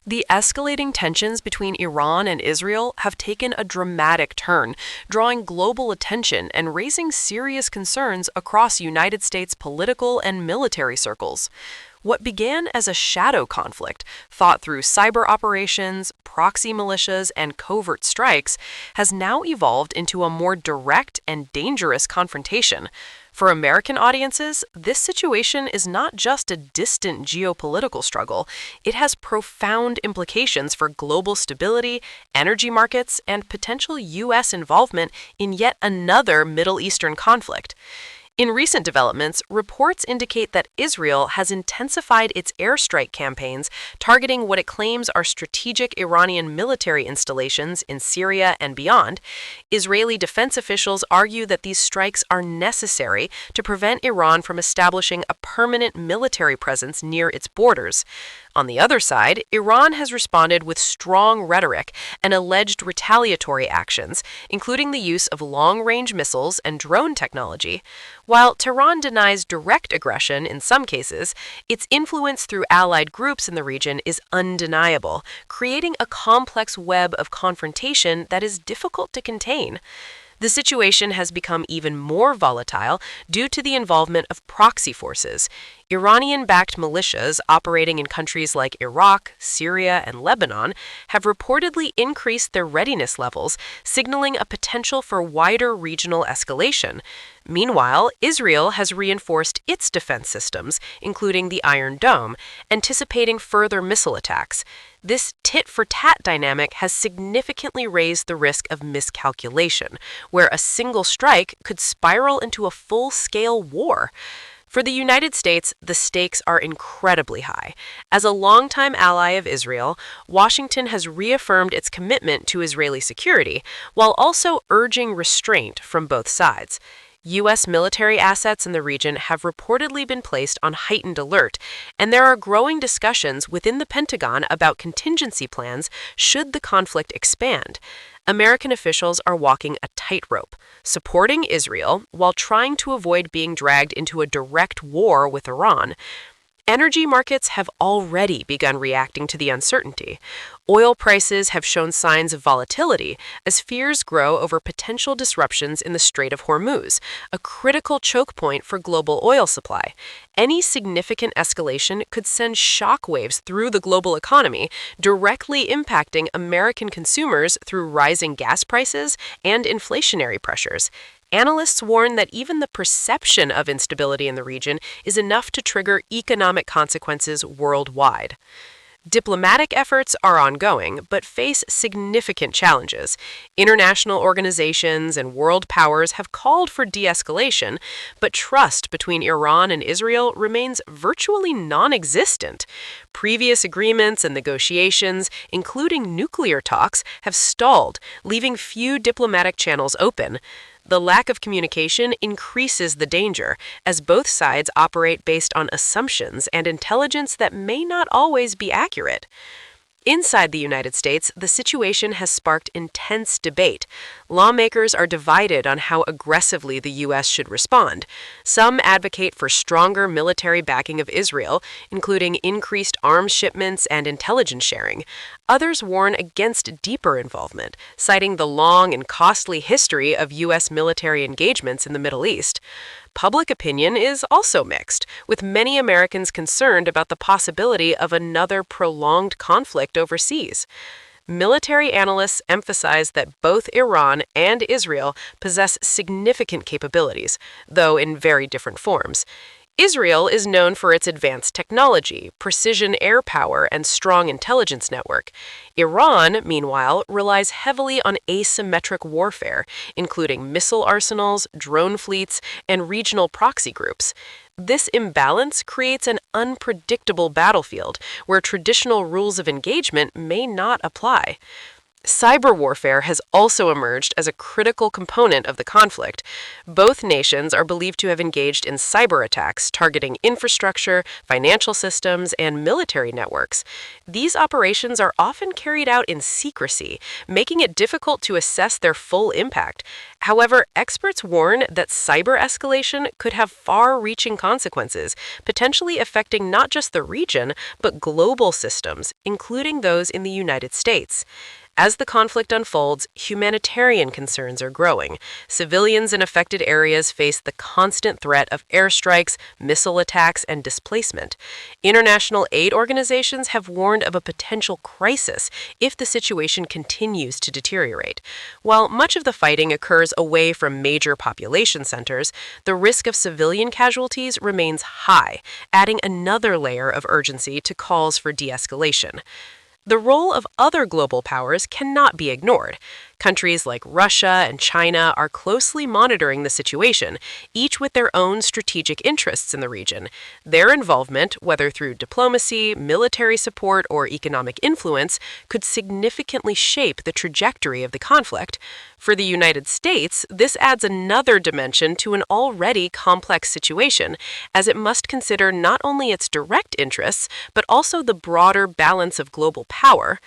The escalating tensions between Iran and Israel have taken a dramatic turn, drawing global attention and raising serious concerns across United States political and military circles. What began as a shadow conflict, fought through cyber operations, proxy militias, and covert strikes, has now evolved into a more direct and dangerous confrontation. For American audiences, this situation is not just a distant geopolitical struggle, it has profound implications for global stability, energy markets, and potential U.S. involvement in yet another Middle Eastern conflict. In recent developments, reports indicate that Israel has intensified its airstrike campaigns targeting what it claims are strategic Iranian military installations in Syria and beyond. Israeli defense officials argue that these strikes are necessary to prevent Iran from establishing a permanent military presence near its borders. On the other side, Iran has responded with strong rhetoric and alleged retaliatory actions, including the use of long-range missiles and drone technology. While Tehran denies direct aggression in some cases, its influence through allied groups in the region is undeniable, creating a complex web of confrontation that is difficult to contain. The situation has become even more volatile due to the involvement of proxy forces. Iranian-backed militias operating in countries like Iraq, Syria, and Lebanon have reportedly increased their readiness levels, signaling a potential for wider regional escalation. Meanwhile, Israel has reinforced its defense systems, including the Iron Dome, anticipating further missile attacks. This tit-for-tat dynamic has significantly raised the risk of miscalculation, where a single strike could spiral into a full-scale war. For the United States, the stakes are incredibly high. As a longtime ally of Israel, Washington has reaffirmed its commitment to Israeli security, while also urging restraint from both sides. U.S. military assets in the region have reportedly been placed on heightened alert, and there are growing discussions within the Pentagon about contingency plans should the conflict expand. American officials are walking a tightrope, supporting Israel while trying to avoid being dragged into a direct war with Iran. Energy markets have already begun reacting to the uncertainty. Oil prices have shown signs of volatility as fears grow over potential disruptions in the Strait of Hormuz, a critical choke point for global oil supply. Any significant escalation could send shockwaves through the global economy, directly impacting American consumers through rising gas prices and inflationary pressures. Analysts warn that even the perception of instability in the region is enough to trigger economic consequences worldwide. Diplomatic efforts are ongoing, but face significant challenges. International organizations and world powers have called for de-escalation, but trust between Iran and Israel remains virtually non-existent. Previous agreements and negotiations, including nuclear talks, have stalled, leaving few diplomatic channels open. The lack of communication increases the danger, as both sides operate based on assumptions and intelligence that may not always be accurate. Inside the United States, the situation has sparked intense debate. Lawmakers are divided on how aggressively the U.S. should respond. Some advocate for stronger military backing of Israel, including increased arms shipments and intelligence sharing. Others warn against deeper involvement, citing the long and costly history of U.S. military engagements in the Middle East. Public opinion is also mixed, with many Americans concerned about the possibility of another prolonged conflict overseas. Military analysts emphasize that both Iran and Israel possess significant capabilities, though in very different forms. Israel is known for its advanced technology, precision air power, and strong intelligence network. Iran, meanwhile, relies heavily on asymmetric warfare, including missile arsenals, drone fleets, and regional proxy groups. This imbalance creates an unpredictable battlefield where traditional rules of engagement may not apply. Cyber warfare has also emerged as a critical component of the conflict. Both nations are believed to have engaged in cyber attacks targeting infrastructure, financial systems, and military networks. These operations are often carried out in secrecy, making it difficult to assess their full impact. However, experts warn that cyber escalation could have far reaching consequences, potentially affecting not just the region, but global systems, including those in the United States. As the conflict unfolds, humanitarian concerns are growing. Civilians in affected areas face the constant threat of airstrikes, missile attacks, and displacement. International aid organizations have warned of a potential crisis if the situation continues to deteriorate. While much of the fighting occurs away from major population centers, the risk of civilian casualties remains high, adding another layer of urgency to calls for de-escalation. The role of other global powers cannot be ignored. Countries like Russia and China are closely monitoring the situation, each with their own strategic interests in the region. Their involvement, whether through diplomacy, military support, or economic influence, could significantly shape the trajectory of the conflict. For the United States, this adds another dimension to an already complex situation, as it must consider not only its direct interests, but also the broader balance of global power.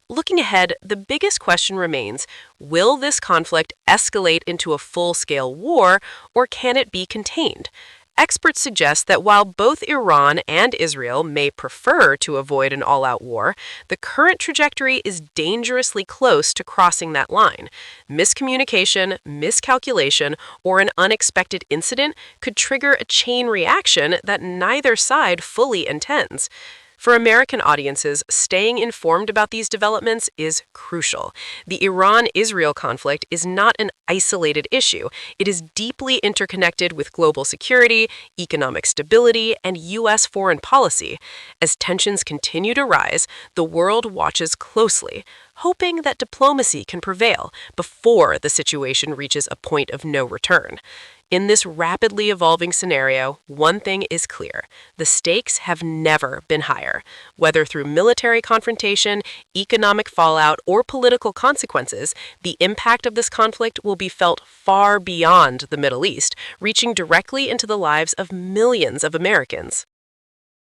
Looking ahead, the biggest question remains, will this conflict escalate into a full-scale war, or can it be contained? Experts suggest that while both Iran and Israel may prefer to avoid an all-out war, the current trajectory is dangerously close to crossing that line. Miscommunication, miscalculation, or an unexpected incident could trigger a chain reaction that neither side fully intends. For American audiences, staying informed about these developments is crucial. The Iran-Israel conflict is not an isolated issue. It is deeply interconnected with global security, economic stability, and U.S. foreign policy. As tensions continue to rise, the world watches closely, hoping that diplomacy can prevail before the situation reaches a point of no return. In this rapidly evolving scenario, one thing is clear. The stakes have never been higher. Whether through military confrontation, economic fallout, or political consequences, the impact of this conflict will be felt far beyond the Middle East, reaching directly into the lives of millions of Americans.